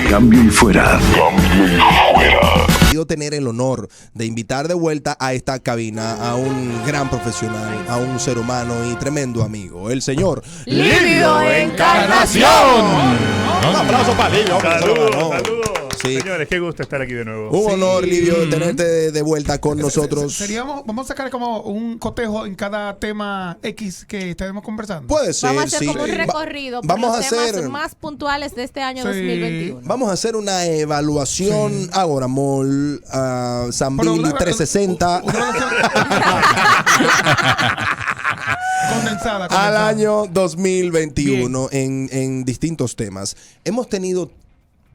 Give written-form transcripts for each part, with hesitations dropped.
Cambio y fuera. Quiero tener el honor de invitar de vuelta a esta cabina a un gran profesional, a un ser humano y tremendo amigo, el señor Livio Encarnación. Un aplauso para Livio. Saludos. Sí. Señores, qué gusto estar aquí de nuevo. Un honor, Livio, tenerte de vuelta con nosotros. Vamos a sacar como un cotejo en cada tema X que estaremos conversando. Puede ser, Vamos a hacer sí. como un recorrido por Vamos los a temas hacer más puntuales de este año Sí. 2021. Vamos a hacer una evaluación Agora Mall, Zambili 360 Condensada. al año 2021 en distintos temas. Hemos tenido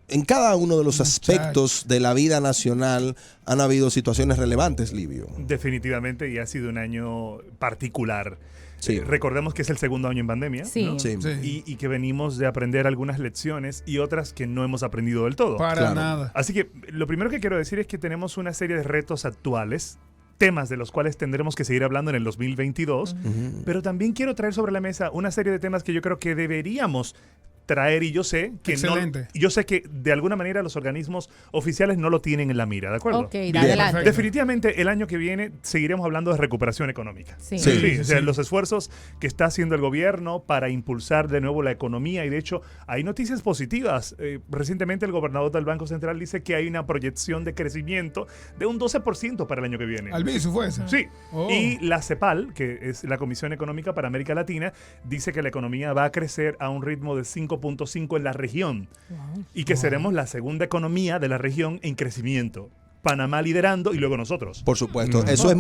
en cada uno de los aspectos de la vida nacional han habido situaciones relevantes, Livio. Definitivamente, y ha sido un año particular. Sí. Recordemos que es el segundo año en pandemia, Sí. ¿no? Sí. Y que venimos de aprender algunas lecciones y otras que no hemos aprendido del todo. Para Claro. nada. Así que lo primero que quiero decir es que tenemos una serie de retos actuales, temas de los cuales tendremos que seguir hablando en el 2022, pero también quiero traer sobre la mesa una serie de temas que yo creo que deberíamos traer, y yo sé que Excelente. yo sé que de alguna manera los organismos oficiales no lo tienen en la mira, ¿de acuerdo? Ok, Bien. adelante. Perfecto. Definitivamente el año que viene seguiremos hablando de recuperación económica. Sí. Sí. O sea, los esfuerzos que está haciendo el gobierno para impulsar de nuevo la economía, y de hecho hay noticias positivas. Recientemente el gobernador del Banco Central dice que hay una proyección de crecimiento de un 12% para el año que viene. Albizu fue ese. Sí, Oh. y la CEPAL, que es la Comisión Económica para América Latina, dice que la economía va a crecer a un ritmo de 5.5 en la región y que seremos la segunda economía de la región en crecimiento. Panamá liderando y luego nosotros. Por supuesto. Eso es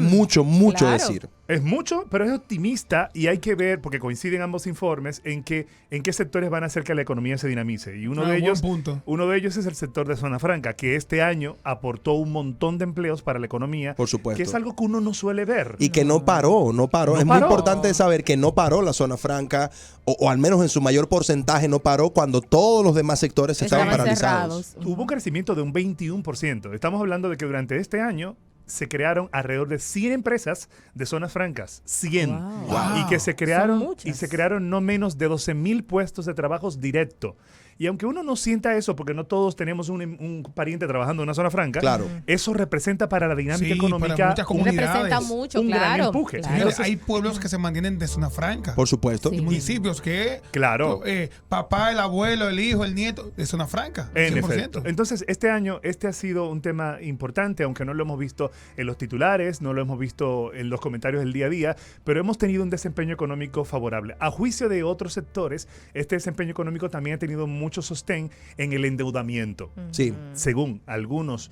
mucho Claro. decir. Es mucho, pero es optimista y hay que ver, porque coinciden ambos informes, en qué sectores van a hacer que la economía se dinamice. Y uno de Buen ellos punto. es el sector de Zona Franca, que este año aportó un montón de empleos para la economía, Por supuesto. que es algo que uno no suele ver. Y que no paró. No Es muy paró. importante saber que no paró la zona franca, o al menos en su mayor porcentaje no paró cuando todos los demás sectores estaban paralizados. cerrados. Hubo un crecimiento de un 21%. Estamos hablando de que durante este año se crearon alrededor de 100 empresas de zonas francas. 100. Wow. Y que se crearon, Son muchas. y se crearon no menos de 12,000 puestos de trabajos directo. Y aunque uno no sienta eso, porque no todos tenemos un pariente trabajando en una zona franca, Claro. eso representa para la dinámica Sí, para económica muchas un, comunidades. Representa mucho, un gran claro. empuje. Claro. Señores, Entonces- hay pueblos que se mantienen de zona franca. Por supuesto. Sí. Y municipios que Claro. papá, el abuelo, el hijo, el nieto de zona franca. En 100%. efecto. Entonces, este año, este ha sido un tema importante, aunque no lo hemos visto en los titulares, no lo hemos visto en los comentarios del día a día, pero hemos tenido un desempeño económico favorable. A juicio de otros sectores, este desempeño económico también ha tenido mucho sostén en el endeudamiento. Sí. Según algunos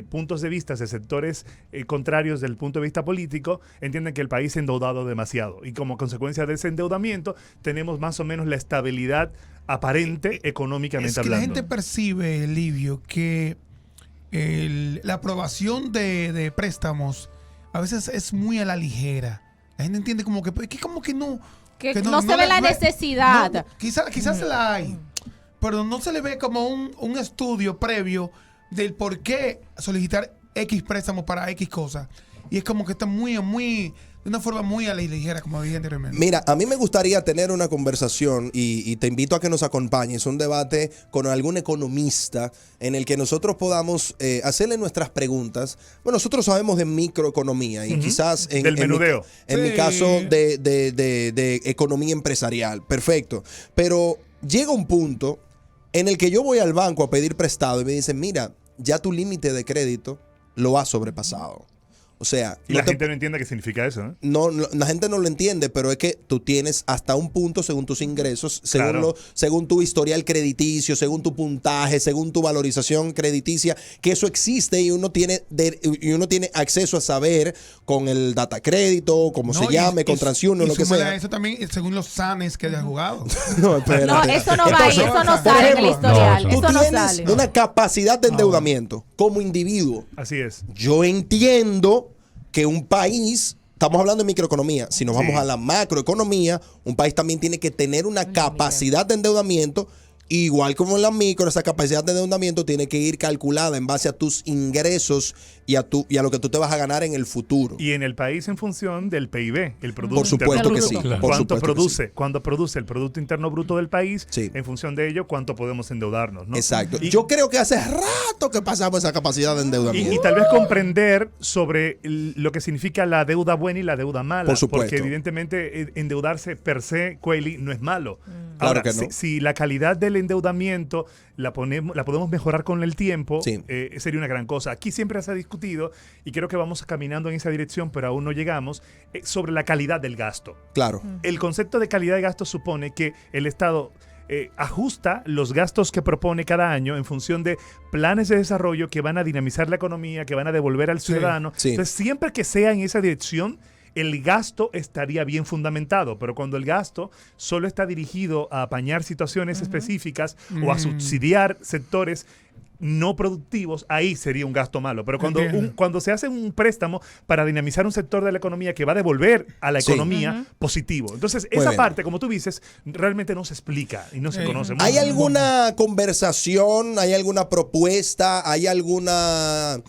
puntos de vista de sectores contrarios del punto de vista político, entienden que el país se ha endeudado demasiado. Y como consecuencia de ese endeudamiento, tenemos más o menos la estabilidad aparente económicamente Es que hablando. la gente percibe, Livio, que la aprobación de préstamos a veces es muy a la ligera. La gente entiende como que no... Que no se ve la necesidad. Quizás la hay, pero no se le ve como un estudio previo del por qué solicitar X préstamos para X cosas. Y es como que está muy, de una forma muy a la ligera, como dije anteriormente. Mira, a mí me gustaría tener una conversación y te invito a que nos acompañes, un debate con algún economista en el que nosotros podamos hacerle nuestras preguntas. Bueno, nosotros sabemos de microeconomía y quizás Del menudeo. en mi Sí. caso de economía empresarial. Perfecto. Pero llega un punto en el que yo voy al banco a pedir prestado y me dicen, mira, ya tu límite de crédito lo has sobrepasado. O sea, Y no la te- gente no entiende qué significa eso, ¿eh? no, la gente no lo entiende, pero es que tú tienes hasta un punto según tus ingresos, según, Claro. según tu historial crediticio, según tu puntaje, según tu valorización crediticia, que eso existe y uno tiene acceso a saber con el data crédito, como se llame, con TransUnion, y lo que súmale a sea. eso también según los sanes que hayas jugado. No, espérate. No, eso no va ahí, Entonces, eso no por sale en el ejemplo, historial. no, Tú Eso no tienes sale. una capacidad de endeudamiento como individuo. Así es. Yo entiendo que un país, estamos hablando de microeconomía, si nos vamos Sí. a la macroeconomía, un país también tiene que tener una capacidad de endeudamiento Igual como en la micro, esa capacidad de endeudamiento tiene que ir calculada en base a tus ingresos y a lo que tú te vas a ganar en el futuro. Y en el país en función del PIB, el Producto Por supuesto Interno que Bruto. sí. Claro. ¿Cuánto produce? Cuando produce el Producto Interno Bruto del país, Sí. en función de ello, cuánto podemos endeudarnos, ¿no? Exacto. Y, Yo creo que hace rato que pasamos esa capacidad de endeudamiento. y tal vez comprender sobre lo que significa la deuda buena y la deuda mala. Por supuesto. Porque evidentemente endeudarse per se, Cueli, no es malo. Claro Ahora, que no. si la calidad del endeudamiento la podemos mejorar con el tiempo, Sí. sería una gran cosa. Aquí siempre se ha discutido, y creo que vamos caminando en esa dirección, pero aún no llegamos, sobre la calidad del gasto. Claro. El concepto de calidad de gasto supone que el Estado ajusta los gastos que propone cada año en función de planes de desarrollo que van a dinamizar la economía, que van a devolver al ciudadano. Sí. Entonces, siempre que sea en esa dirección, el gasto estaría bien fundamentado, pero cuando el gasto solo está dirigido a apañar situaciones específicas o a subsidiar sectores no productivos, ahí sería un gasto malo. Pero cuando se hace un préstamo para dinamizar un sector de la economía que va a devolver a la Sí. economía positivo. Entonces, Muy esa bien. parte, como tú dices, realmente no se explica y no se conoce mucho. ¿Hay alguna conversación, hay alguna propuesta, hay alguna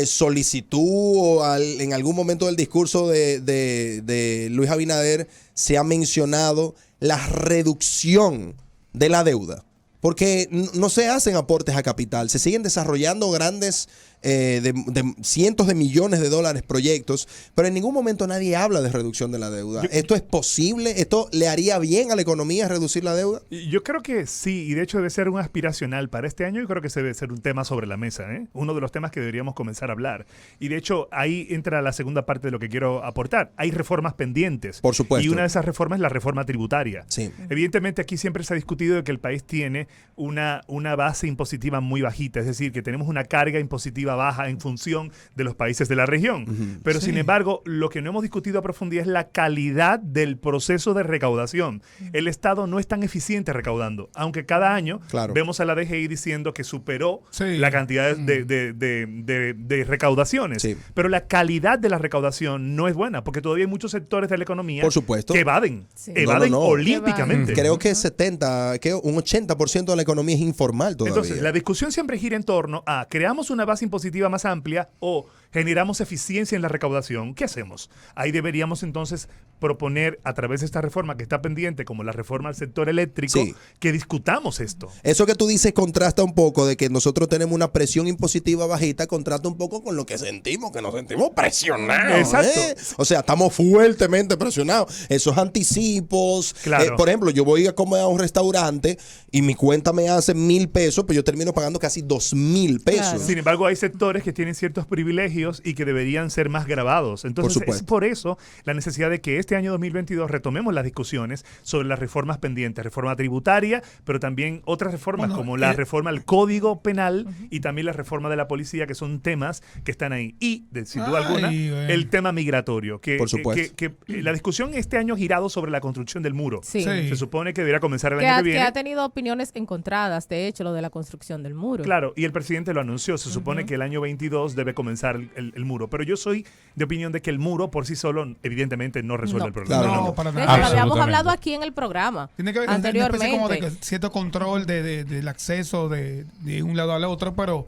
solicitud o en algún momento del discurso de Luis Abinader se ha mencionado la reducción de la deuda? Porque no se hacen aportes a capital, se siguen desarrollando grandes de cientos de millones de dólares proyectos, pero en ningún momento nadie habla de reducción de la deuda. ¿Esto es posible? ¿Esto le haría bien a la economía reducir la deuda? Yo creo que sí, y de hecho debe ser un aspiracional para este año. Yo creo que ese debe ser un tema sobre la mesa, ¿eh? Uno de los temas que deberíamos comenzar a hablar. Y de hecho ahí entra la segunda parte de lo que quiero aportar. Hay reformas pendientes. Por supuesto. Y una de esas reformas es la reforma tributaria. Sí. Evidentemente aquí siempre se ha discutido de que el país tiene una base impositiva muy bajita, es decir, que tenemos una carga impositiva baja en función de los países de la región. Pero sin embargo, lo que no hemos discutido a profundidad es la calidad del proceso de recaudación. El Estado no es tan eficiente recaudando, aunque cada año vemos a la DGI diciendo que superó la cantidad de recaudaciones. Sí. Pero la calidad de la recaudación no es buena, porque todavía hay muchos sectores de la economía Por supuesto. que evaden, Sí. evaden No. olímpicamente. Creo que un 80% de la economía es informal todavía. Entonces, la discusión siempre gira en torno a ¿creamos una base impositiva más amplia o generamos eficiencia en la recaudación? ¿Qué hacemos? Ahí deberíamos entonces proponer a través de esta reforma que está pendiente, como la reforma al sector eléctrico, Sí. que discutamos esto. Eso que tú dices contrasta un poco de que nosotros tenemos una presión impositiva bajita, contrasta un poco con lo que sentimos, que nos sentimos presionados. Exacto. O sea, estamos fuertemente presionados. Esos anticipos. Claro. Por ejemplo, yo voy a comer a un restaurante y mi cuenta me hace 1,000 pesos, pero yo termino pagando casi 2,000 pesos. Claro. Sin embargo, hay sectores que tienen ciertos privilegios y que deberían ser más gravados. Entonces, supuesto. es por eso la necesidad de que este año 2022 retomemos las discusiones sobre las reformas pendientes, reforma tributaria, pero también otras reformas como la reforma al Código Penal y también la reforma de la policía, que son temas que están ahí. Y, sin duda alguna, el tema migratorio, que, Por supuesto. que la discusión este año ha girado sobre la construcción del muro. Sí. Sí. Se supone que debería comenzar el Que año ha, que viene. que ha tenido opiniones encontradas, de hecho, lo de la construcción del muro. Claro, y el presidente lo anunció. Se supone que el año 22 debe comenzar el muro. Pero yo soy de opinión de que el muro por sí solo, evidentemente, no resuelve No. el problema. Claro, No, no. para De hecho, nada. lo habíamos Absolutamente. hablado aquí en el programa. Tiene que haber una anteriormente. especie como de cierto control del acceso de un lado al otro, pero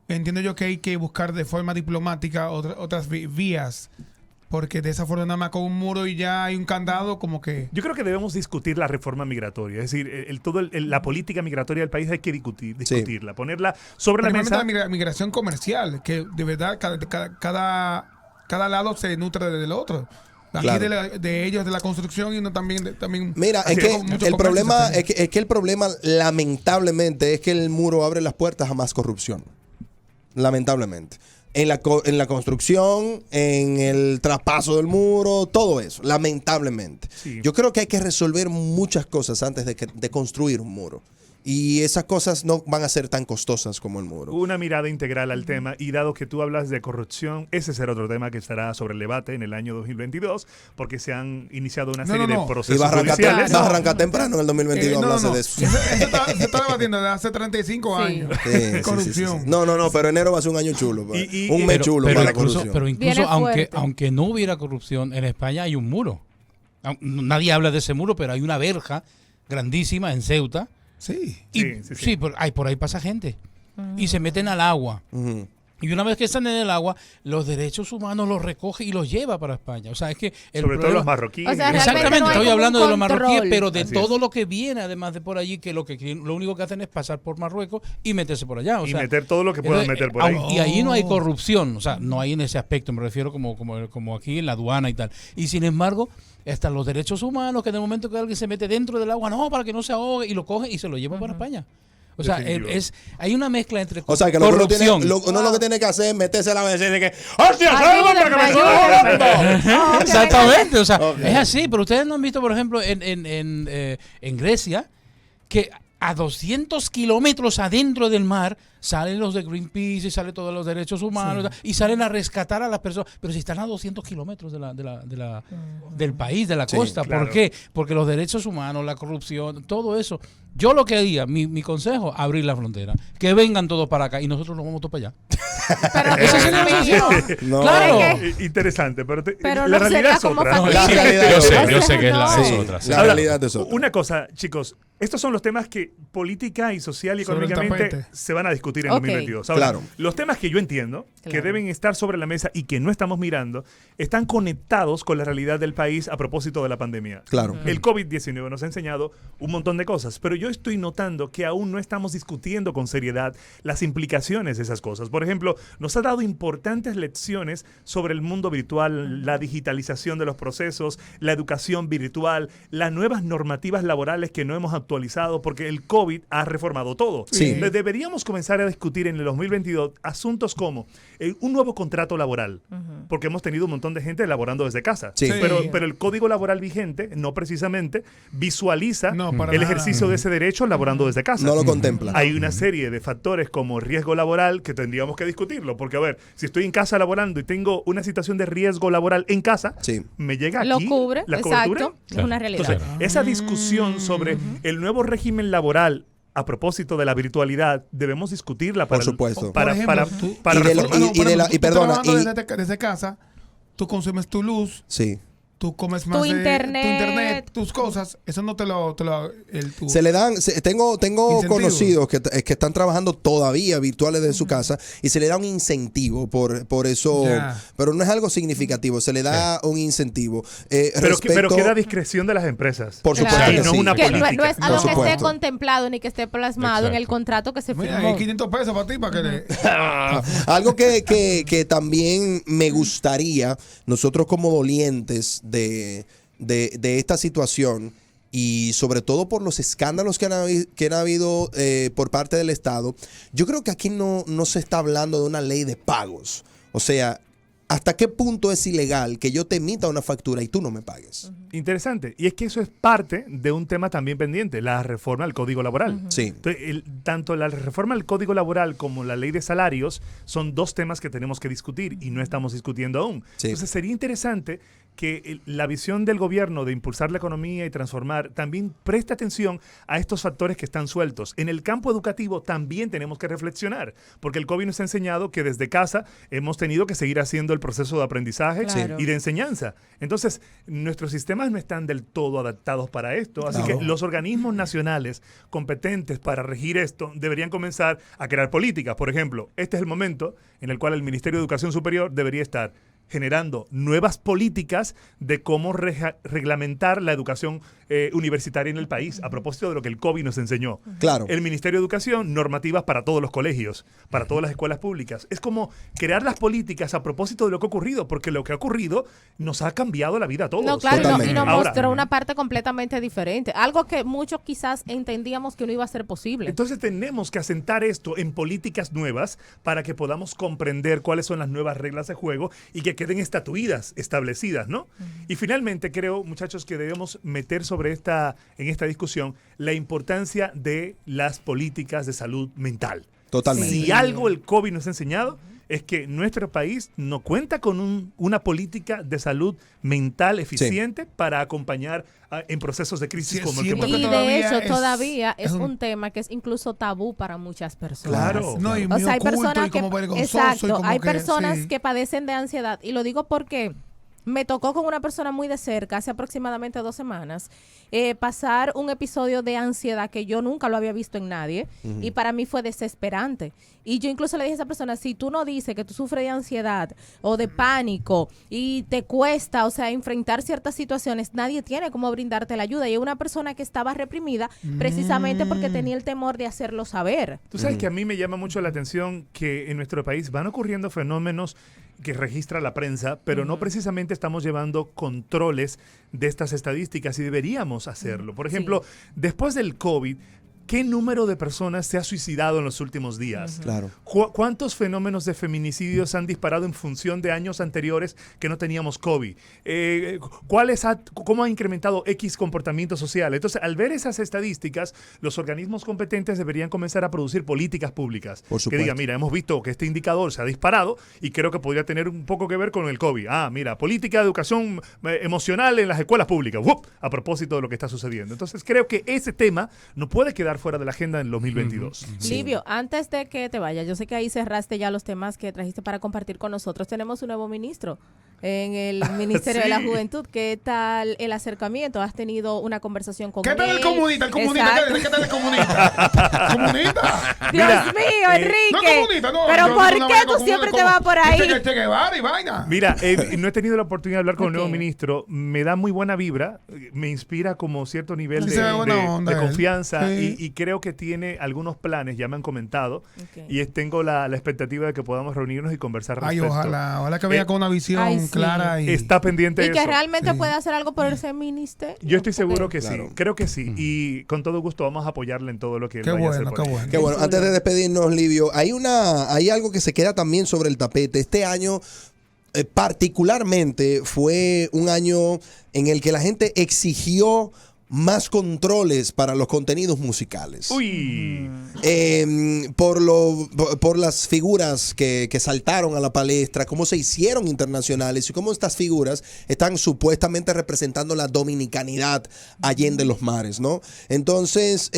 entiendo yo que hay que buscar de forma diplomática otras vías, porque de esa forma nada más con un muro y ya hay un candado como que... Yo creo que debemos discutir la reforma migratoria. Es decir, la política migratoria del país hay que discutirla, ponerla sobre la Principalmente mesa. la migración comercial, que de verdad cada lado se nutre del otro. Aquí Claro. de ellos, de la construcción y uno también... también Mira, es así que como mucho el comercio problema se es que el problema, lamentablemente, es que el muro abre las puertas a más corrupción. Lamentablemente. En la construcción, en el traspaso del muro, todo eso, lamentablemente. Sí. Yo creo que hay que resolver muchas cosas antes de construir un muro. Y esas cosas no van a ser tan costosas como el muro. Una mirada integral al tema, y dado que tú hablas de corrupción, ese será otro tema que estará sobre el debate en el año 2022, porque se han iniciado una serie de Y procesos va a arrancar, judiciales. va a arrancar temprano en el 2022 hablarse de eso. Eso se está debatiendo desde hace 35 Sí. años. Sí, sí, sí, Corrupción. sí, sí. No, pero enero va a ser un año chulo. Un mes Pero, chulo pero para la incluso, corrupción. pero incluso Viene fuerte. aunque no hubiera corrupción, en España hay un muro. Nadie habla de ese muro, pero hay una verja grandísima en Ceuta Sí. Y, Sí. sí, por ahí pasa gente. Y se meten al agua. Ujú. Y una vez que están en el agua, los derechos humanos los recoge y los lleva para España. O sea, es que el Sobre todo problema- los marroquíes. O sea, realmente Exactamente, no hay estoy como hablando un de los marroquíes, control. pero de Así todo es. lo que viene además de por allí, que lo único que hacen es pasar por Marruecos y meterse por allá. O y sea, meter todo lo que puedan entonces, meter por ahí. Y ahí no hay corrupción, o sea, no hay en ese aspecto, me refiero como aquí en la aduana y tal. Y sin embargo, están los derechos humanos, que en el momento que alguien se mete dentro del agua, no, para que no se ahogue, y lo coge y se lo lleva para España. O sea, Definitivo. hay una mezcla entre O sea, que lo que uno, tiene, corrupción. uno lo que tiene que hacer es meterse a la mesa y decir que ¡hostia, Ayúdenme, salva para que me ayúdenme. suba! Ok, Exactamente, o sea, Ok. es así, pero ustedes no han visto, por ejemplo, en Grecia, que a 200 kilómetros adentro del mar salen los de Greenpeace y salen todos los derechos humanos y salen a rescatar a las personas, pero si están a 200 kilómetros del país, de la Sí, costa. claro. ¿Por qué? Porque los derechos humanos, la corrupción, todo eso. Yo lo que haría, mi consejo, abrir la frontera, que vengan todos para acá y nosotros nos vamos todos para allá. Pero Esa sería mi solución. No. Claro. Es Interesante, pero, Pero la no realidad sería es como otra. factible. La realidad es otra. Yo sé que es No. es Sí, otra. sí. la Ahora, realidad es otra. Una cosa, chicos, estos son los temas que política y social y Sobre el económicamente tapete. se van a discutir en Ok. 2022. Ahora, Claro. los temas que yo entiendo, que Claro. deben estar sobre la mesa y que no estamos mirando, están conectados con la realidad del país a propósito de la pandemia. Claro. El COVID-19 nos ha enseñado un montón de cosas, pero yo estoy notando que aún no estamos discutiendo con seriedad las implicaciones de esas cosas. Por ejemplo, nos ha dado importantes lecciones sobre el mundo virtual, la digitalización de los procesos, la educación virtual, las nuevas normativas laborales que no hemos actualizado porque el COVID ha reformado todo. Sí. Deberíamos comenzar a discutir en el 2022 asuntos como un nuevo contrato laboral, porque hemos tenido un montón de gente laborando desde casa. Sí. Sí. Pero el código laboral vigente no precisamente visualiza No, para el nada. ejercicio de ese derecho laborando desde casa. No lo contempla. Hay una serie de factores como riesgo laboral que tendríamos que discutirlo, porque a ver, si estoy en casa laborando y tengo una situación de riesgo laboral en casa, Sí. me llega Lo aquí cubre, la exacto. cobertura. Es una realidad. Entonces, esa discusión sobre el nuevo régimen laboral a propósito de la virtualidad, debemos discutirla para, Por supuesto. para, Por ejemplo, para, tú- para Y de lo- reformar. y de la- y tú perdona, trabajando y- desde casa, tú consumes tu luz, Sí. tú comes más internet. tu internet, tus cosas, eso no te lo tu- Se le dan, tengo Incentivo. conocidos que están trabajando todavía virtuales desde su casa y se le da un incentivo por eso, Ya. pero no es algo significativo, se le da un incentivo. Pero queda a discreción de las empresas. por supuesto Claro. que Y no sí. una Que no, política. no es Por algo que esté supuesto. contemplado ni que esté plasmado en el contrato que se Mira, firmó. hay 500 pesos para ti, para que le... Algo que también me gustaría, nosotros como dolientes de esta situación, y sobre todo por los escándalos que han habido por parte del Estado, yo creo que aquí no se está hablando de una ley de pagos. O sea, ¿hasta qué punto es ilegal que yo te emita una factura y tú no me pagues? Interesante. Y es que eso es parte de un tema también pendiente, la reforma al Código Laboral. Sí. Entonces, tanto la reforma al Código Laboral como la ley de salarios son dos temas que tenemos que discutir y no estamos discutiendo aún. Sí. Entonces sería interesante que la visión del gobierno de impulsar la economía y transformar también preste atención a estos factores que están sueltos. En el campo educativo también tenemos que reflexionar, porque el COVID nos ha enseñado que desde casa hemos tenido que seguir haciendo el proceso de aprendizaje Claro. y de enseñanza. Entonces, nuestros sistemas no están del todo adaptados para esto, así No. que los organismos nacionales competentes para regir esto deberían comenzar a crear políticas. Por ejemplo, este es el momento en el cual el Ministerio de Educación Superior debería estar generando nuevas políticas de cómo reglamentar la educación universitaria en el país, a propósito de lo que el COVID nos enseñó. Claro. El Ministerio de Educación, normativas para todos los colegios, para todas las escuelas públicas. Es como crear las políticas a propósito de lo que ha ocurrido, porque lo que ha ocurrido nos ha cambiado la vida a todos. No, claro, y Totalmente. nos Ahora, mostró una parte completamente diferente. Algo que muchos quizás entendíamos que no iba a ser posible. entonces tenemos que asentar esto en políticas nuevas para que podamos comprender cuáles son las nuevas reglas de juego y que queden estatuidas, establecidas, ¿no? Y finalmente creo, muchachos, que debemos meter en esta discusión la importancia de las políticas de salud mental. Totalmente. Si algo el COVID nos ha enseñado es que nuestro país no cuenta con una política de salud mental eficiente para acompañar en procesos de crisis Sí, como el que siento hemos Y que tenido. de todavía hecho, es- todavía es es un- un tema que es incluso tabú para muchas personas. Claro. No, y O muy sea, hay oculto personas y como que, vergonzoso. y exacto, como hay que, personas sí. que padecen de ansiedad y lo digo porque me tocó con una persona muy de cerca, hace aproximadamente 2 semanas, pasar un episodio de ansiedad que yo nunca lo había visto en nadie y para mí fue desesperante. Y yo incluso le dije a esa persona, si tú no dices que tú sufres de ansiedad o de pánico y te cuesta, o sea, enfrentar ciertas situaciones, nadie tiene cómo brindarte la ayuda. Y es una persona que estaba reprimida precisamente porque tenía el temor de hacerlo saber. Tú sabes que a mí me llama mucho la atención que en nuestro país van ocurriendo fenómenos que registra la prensa, pero no precisamente estamos llevando controles de estas estadísticas y deberíamos hacerlo. Por ejemplo, después del COVID, ¿qué número de personas se ha suicidado en los últimos días? Claro. ¿Cuántos fenómenos de feminicidios han disparado en función de años anteriores que no teníamos COVID? ¿Cómo ha incrementado X comportamiento social? Entonces, al ver esas estadísticas, los organismos competentes deberían comenzar a producir políticas públicas. Por supuesto. Que digan, mira, hemos visto que este indicador se ha disparado y creo que podría tener un poco que ver con el COVID. Mira, política de educación emocional en las escuelas públicas. ¡Wup! A propósito de lo que está sucediendo. Entonces, creo que ese tema no puede quedar fuera de la agenda en 2022. Livio, antes de que te vayas, yo sé que ahí cerraste ya los temas que trajiste para compartir con nosotros. Tenemos un nuevo ministro en el Ministerio de la Juventud. ¿Qué tal el acercamiento? ¿Has tenido una conversación con él? ¿Qué tal el comunista? ¿Qué tal el comunista? ¿Comunista? Dios Mira, mío, Enrique. No comunista, no. Pero Yo ¿por no qué vengo tú con siempre uno te vas por ahí? Che Guevara y vaina. Mira, no he tenido la oportunidad de hablar con el nuevo Ok. ministro. Me da muy buena vibra. Me inspira como cierto nivel Se ve buena de onda él. confianza Sí. y creo que tiene algunos planes, ya me han comentado. Ok. Y tengo la expectativa de que podamos reunirnos y conversar Ay, respecto. ojalá que venga con una visión Ay, sí. clara y... Está pendiente Y de que eso. realmente puede hacer algo por ese ministerio. Yo estoy seguro que Claro. sí, creo que sí. Y con todo gusto vamos a apoyarle en todo lo que él Qué vaya a hacer bueno, por qué ahí. bueno. Qué bueno. Antes de despedirnos, Livio, hay algo que se queda también sobre el tapete. Este año particularmente fue un año en el que la gente exigió más controles para los contenidos musicales. Uy. Por las figuras que saltaron a la palestra, cómo se hicieron internacionales y cómo estas figuras están supuestamente representando la dominicanidad allende los mares, ¿no? Entonces,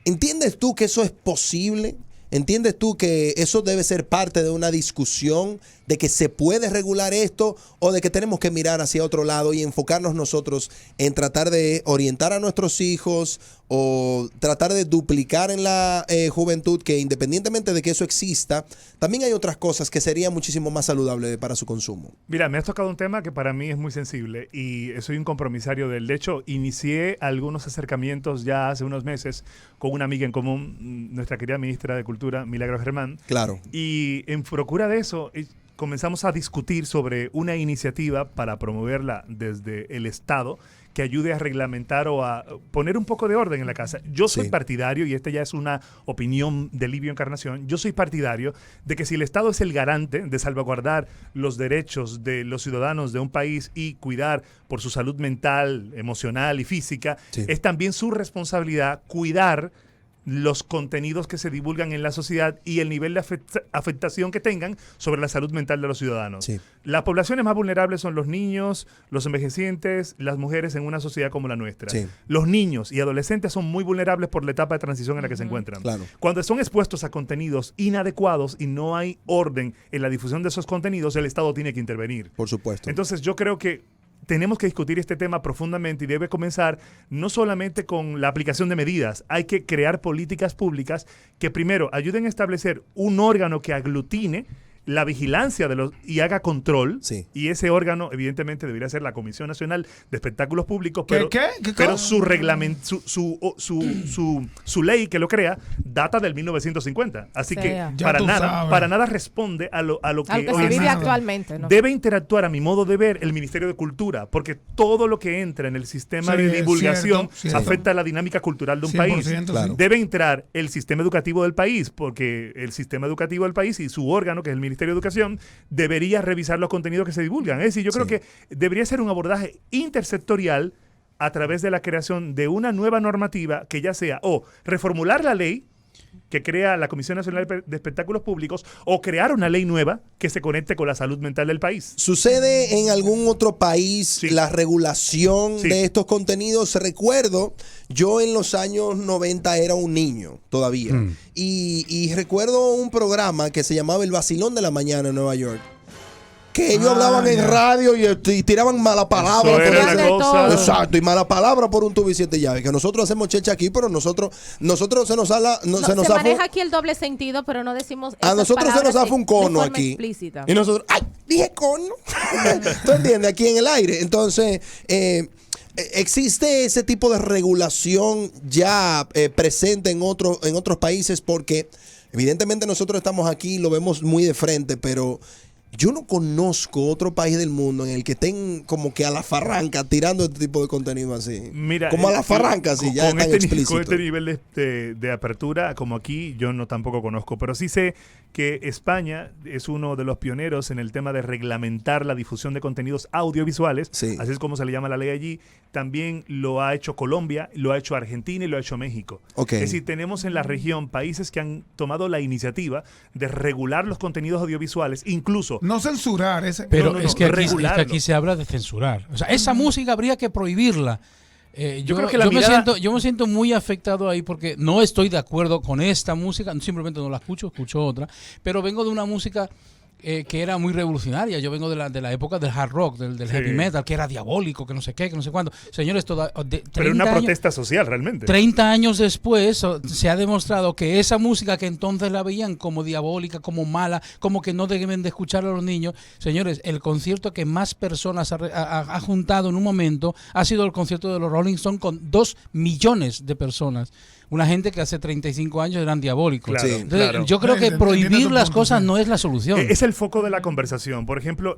¿entiendes tú que eso es posible? ¿Entiendes tú que eso debe ser parte de una discusión de que se puede regular esto o de que tenemos que mirar hacia otro lado y enfocarnos nosotros en tratar de orientar a nuestros hijos o tratar de duplicar en la juventud que independientemente de que eso exista, también hay otras cosas que serían muchísimo más saludables para su consumo? Mira, me has tocado un tema que para mí es muy sensible y soy un compromisario del. De hecho, inicié algunos acercamientos ya hace unos meses con una amiga en común, nuestra querida ministra de Cultura, Milagros Germán. Claro. Y en procura de eso, comenzamos a discutir sobre una iniciativa para promoverla desde el Estado que ayude a reglamentar o a poner un poco de orden en la casa. Yo soy Sí. partidario, y esta ya es una opinión de Livio Encarnación, yo soy partidario de que si el Estado es el garante de salvaguardar los derechos de los ciudadanos de un país y cuidar por su salud mental, emocional y física, Sí. es también su responsabilidad cuidar los contenidos que se divulgan en la sociedad y el nivel de afectación que tengan sobre la salud mental de los ciudadanos. Sí. Las poblaciones más vulnerables son los niños, los envejecientes, las mujeres en una sociedad como la nuestra. Sí. Los niños y adolescentes son muy vulnerables por la etapa de transición en la que se encuentran. Claro. Cuando son expuestos a contenidos inadecuados y no hay orden en la difusión de esos contenidos, el Estado tiene que intervenir. Por supuesto. Entonces yo creo que tenemos que discutir este tema profundamente y debe comenzar no solamente con la aplicación de medidas, hay que crear políticas públicas que primero ayuden a establecer un órgano que aglutine la vigilancia de los y haga control. Sí. Y ese órgano evidentemente debería ser la Comisión Nacional de Espectáculos Públicos, ¿Qué? pero, ¿Qué pero cosa? su reglamento, su ley que lo crea data del 1950. Así O que sea. Ya tú sabes. para nada responde a lo que Algo que hoy se en vive día actualmente, ¿no? debe interactuar, a mi modo de ver, el Ministerio de Cultura, porque todo lo que entra en el sistema Sí, de divulgación cierto. afecta a la dinámica cultural de un 100%, país. sí. Claro. Debe entrar el sistema educativo del país, porque el sistema educativo del país y su órgano, que es el Ministerio de Educación, debería revisar los contenidos que se divulgan. Es decir, yo creo Sí. que debería ser un abordaje intersectorial a través de la creación de una nueva normativa que ya sea o reformular la ley que crea la Comisión Nacional de Espectáculos Públicos o crear una ley nueva que se conecte con la salud mental del país. ¿Sucede en algún otro país Sí. la regulación Sí. de estos contenidos? Recuerdo, yo en los años 90 era un niño todavía. Y recuerdo un programa que se llamaba El Vacilón de la Mañana en Nueva York. que ellos hablaban en radio y tiraban mala palabra. Eso era la cosa. Exacto, y mala palabra por un tubo y 7 llaves. Que nosotros hacemos checha aquí, pero nosotros se nos habla, se nos maneja aquí el doble sentido, pero no decimos a nosotros se nos hace un cono aquí. Explícita. Y nosotros, ¡ay! Dije cono. ¿Tú entiendes? Aquí en el aire. Entonces, existe ese tipo de regulación ya presente en otros países, porque evidentemente nosotros estamos aquí y lo vemos muy de frente, pero yo no conozco otro país del mundo en el que estén como que a la farranca tirando este tipo de contenido así. Mira, como a la farranca, así, ya con tan explícito. Con este nivel de apertura, como aquí, yo no tampoco conozco, pero sí sé que España es uno de los pioneros en el tema de reglamentar la difusión de contenidos audiovisuales, Sí. así es como se le llama la ley allí. También lo ha hecho Colombia, lo ha hecho Argentina y lo ha hecho México. Ok. Es decir, tenemos en la región países que han tomado la iniciativa de regular los contenidos audiovisuales, incluso No censurar ese. Pero no, es que regularlo. aquí se habla de censurar. O sea, esa música habría que prohibirla. Yo creo que la mirada- yo me siento muy afectado ahí porque no estoy de acuerdo con esta música, simplemente no la escucho otra, pero vengo de una música que era muy revolucionaria. Yo vengo de la época del hard rock, del Sí. heavy metal, que era diabólico, que no sé qué, que no sé cuándo. Señores, pero una protesta social realmente. 30 años después se ha demostrado que esa música que entonces la veían como diabólica, como mala, como que no deben de escuchar a los niños. Señores, el concierto que más personas ha juntado en un momento ha sido el concierto de los Rolling Stones con 2 millones de personas. Una gente que hace 35 años eran diabólicos. Claro, Sí. Entonces, claro. yo creo que Entiendo prohibir tu las punto, cosas sí. no es la solución. Es el foco de la conversación. Por ejemplo,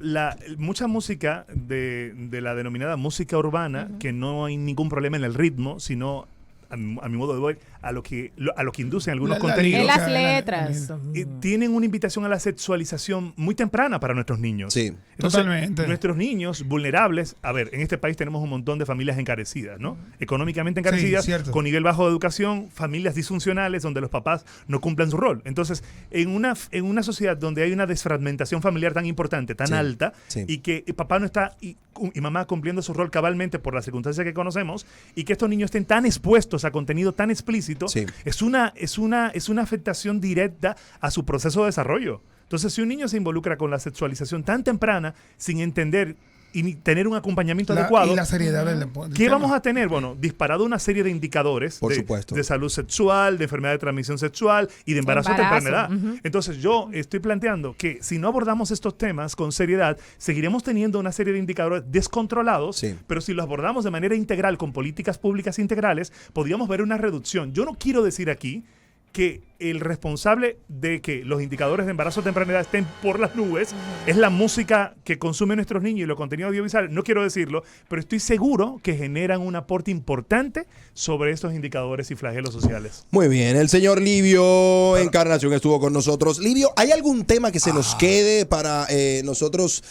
mucha música de la denominada música urbana, que no hay ningún problema en el ritmo, sino a mi modo de ver, a lo que inducen algunos contenidos. En lírica, las letras. Tienen una invitación a la sexualización muy temprana para nuestros niños. Sí. Entonces, Totalmente. nuestros niños vulnerables, a ver, en este país tenemos un montón de familias encarecidas, ¿no? Económicamente encarecidas, cierto. con nivel bajo de educación, familias disfuncionales donde los papás no cumplan su rol. Entonces, en una sociedad donde hay una desfragmentación familiar tan importante, tan Sí, alta, sí. y que papá no está y mamá cumpliendo su rol cabalmente por las circunstancias que conocemos, y que estos niños estén tan expuestos a contenido tan explícito, Sí. es una afectación directa a su proceso de desarrollo. Entonces, si un niño se involucra con la sexualización tan temprana, sin entender y ni tener un acompañamiento adecuado, Y la seriedad del ¿qué vamos a tener? Bueno, disparado una serie de indicadores Por supuesto. de salud sexual, de enfermedad de transmisión sexual y de embarazo a temprana edad. Embarazo, Entonces yo estoy planteando que si no abordamos estos temas con seriedad, seguiremos teniendo una serie de indicadores descontrolados, Sí. pero si los abordamos de manera integral, con políticas públicas integrales, podríamos ver una reducción. Yo no quiero decir aquí que el responsable de que los indicadores de embarazo a temprana edad estén por las nubes es la música que consumen nuestros niños y los contenidos audiovisuales. No quiero decirlo, pero estoy seguro que generan un aporte importante sobre estos indicadores y flagelos sociales. Muy bien, el señor Livio Encarnación estuvo con nosotros. Livio, ¿hay algún tema que se nos quede para nosotros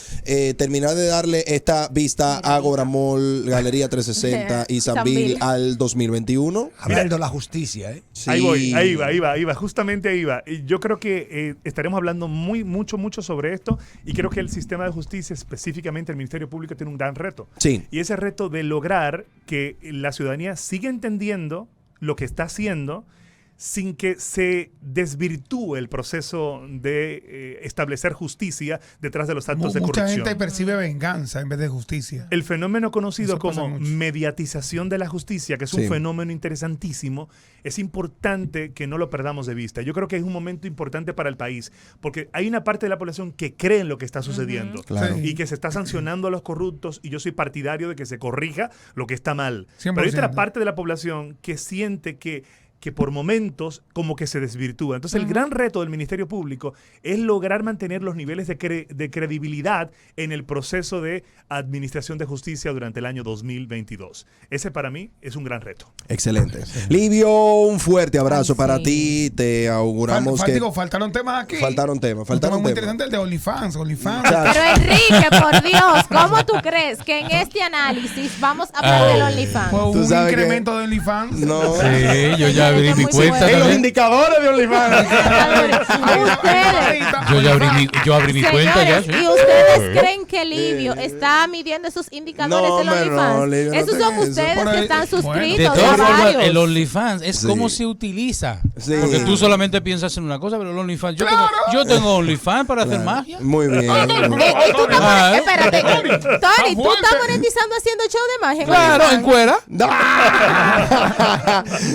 terminar de darle esta vista a Gobramol, Galería 360 y Sambil al 2021? Hablando de la justicia, ¿eh? Sí. Ahí voy, ahí va, justamente ahí va. Y yo creo que estaremos hablando mucho sobre esto, y creo que el sistema de justicia, específicamente el Ministerio Público, tiene un gran reto. Sí. Y ese reto de lograr que la ciudadanía siga entendiendo lo que está haciendo sin que se desvirtúe el proceso de establecer justicia detrás de los actos de Mucha corrupción. gente percibe venganza en vez de justicia. El fenómeno conocido Eso pasa como mucho. mediatización de la justicia, que es Sí. un fenómeno interesantísimo, es importante que no lo perdamos de vista. Yo creo que es un momento importante para el país, porque hay una parte de la población que cree en lo que está sucediendo Claro. Sí. y que se está sancionando a los corruptos, y yo soy partidario de que se corrija lo que está mal. 100%. Pero hay otra parte de la población que siente que por momentos como que se desvirtúa. Entonces el gran reto del Ministerio Público es lograr mantener los niveles de credibilidad en el proceso de administración de justicia durante el año 2022. Ese para mí es un gran reto. Excelente. Livio, un fuerte abrazo Ay, para sí. ti. Te auguramos que Faltaron temas aquí. faltaron temas. Un tema Faltaron muy temas. interesante, el de OnlyFans. Pero Enrique, por Dios, ¿cómo tú crees que en este análisis vamos a hablar del OnlyFans? Pues hubo Tú un sabes que- incremento de OnlyFans. No. Sí, yo ya abrí está mi muy cuenta bueno. En los también. indicadores de OnlyFans. Ustedes. Yo abrí mi cuenta ya. Señores, ¿sí? ¿y ustedes creen que Livio está midiendo esos indicadores No, en hombre, OnlyFans? no, Livio no Esos tiene son eso. ustedes Por que ahí- están De suscritos. todas ya formas, varios. el OnlyFans es Sí. cómo se utiliza. Sí. Porque tú solamente piensas en una cosa, pero el OnlyFans. Yo tengo OnlyFans para hacer magia. Muy bien. Y tú estás Ah, espérate, Tony, tú estás monetizando haciendo show de magia. en Claro, en OnlyFans? cuera.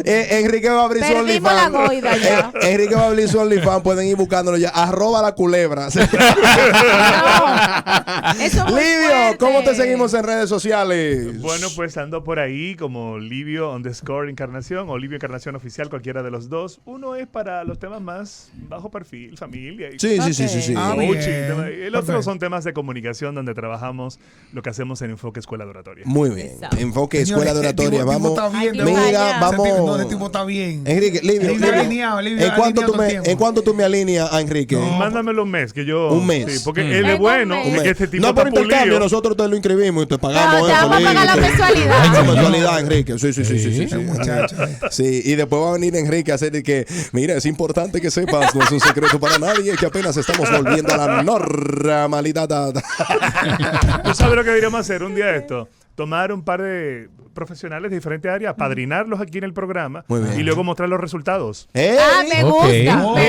Enrique va a abrir su Perdimos la OnlyFans. goida ya. Enrique va a abrir su OnlyFans. Pueden ir buscándolo ya. @la culebra. No, eso es muy Livio, fuerte. ¿cómo te seguimos en redes sociales? Bueno, pues ando por ahí como Livio_Encarnación o Livio Encarnación Oficial, cualquiera de los dos. Uno es para los temas más bajo perfil, familia y Sí, sí, sí, sí, sí. Ah, coaching, bien. tema- El otro Perfecto. son temas de comunicación donde trabajamos lo que hacemos en Enfoque Escuela de Oratoria. Muy bien. Exacto. Enfoque Señores, Escuela de este Oratoria. tipo Vamos. está bien, Ay, de Dios, verdad. Mira, vaya. vamos. Ese tipo, no, ese tipo está bien. Enrique, Livio, Livio Livio, alineado, Livio ¿en cuánto alineado tú me, tiempo. en cuánto tú me alineas a Enrique? No. Mándamelo un mes, que yo... Un mes. Sí, porque Mm. él En es un bueno, mes. Un es que mes. este tipo No está por intercambio, pulido. nosotros te lo inscribimos y te pagamos No, te eso. vamos a pagar la Livio. mensualidad. La Ay, mensualidad, Enrique. Sí, sí, sí, sí, sí. Sí. sí. Muchacho. Sí, y después va a venir Enrique a hacer de que, mira, es importante que sepas, no es un secreto para nadie, que apenas estamos volviendo a la normalidad. ¿Tú sabes lo que deberíamos hacer un día de esto? Tomar un par de profesionales de diferentes áreas, padrinarlos aquí en el programa Muy bien. y luego mostrar los resultados. Ah, me Ok. gusta, me Ok. gusta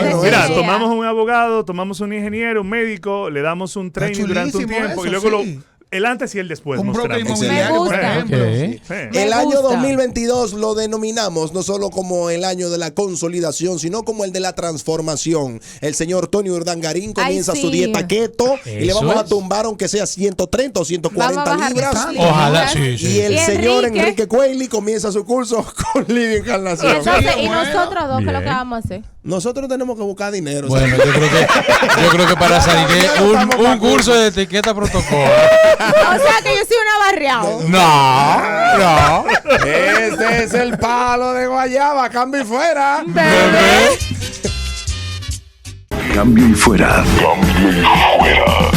esa Mira, idea. tomamos un abogado, tomamos un ingeniero, un médico, le damos un training durante un chulísimo tiempo y eso, luego sí. el antes y el después Un broker mostramos. inmobiliario, por gusta. ejemplo. Ok. Sí. Me El año gusta. 2022 lo denominamos no solo como el año de la consolidación, sino como el de la transformación. El señor Tony Urdangarín comienza Ay, su sí. dieta keto y le Eso vamos a es. tumbar aunque sea 130 o 140 Vamos a bajar libras. esas Ojalá, libras. sí, sí. Y el Y señor Enrique. Enrique Cuelli comienza su curso con Livio Y, Encarnación. entonces, y Bueno. nosotros dos, ¿qué es lo que Bien. vamos a hacer? Nosotros tenemos que buscar dinero. Bueno, yo creo que para salir un curso de etiqueta protocolo. O sea que yo soy una barriado. No. Este es el palo de guayaba, cambio y fuera. Cambio y fuera. Cambio y fuera.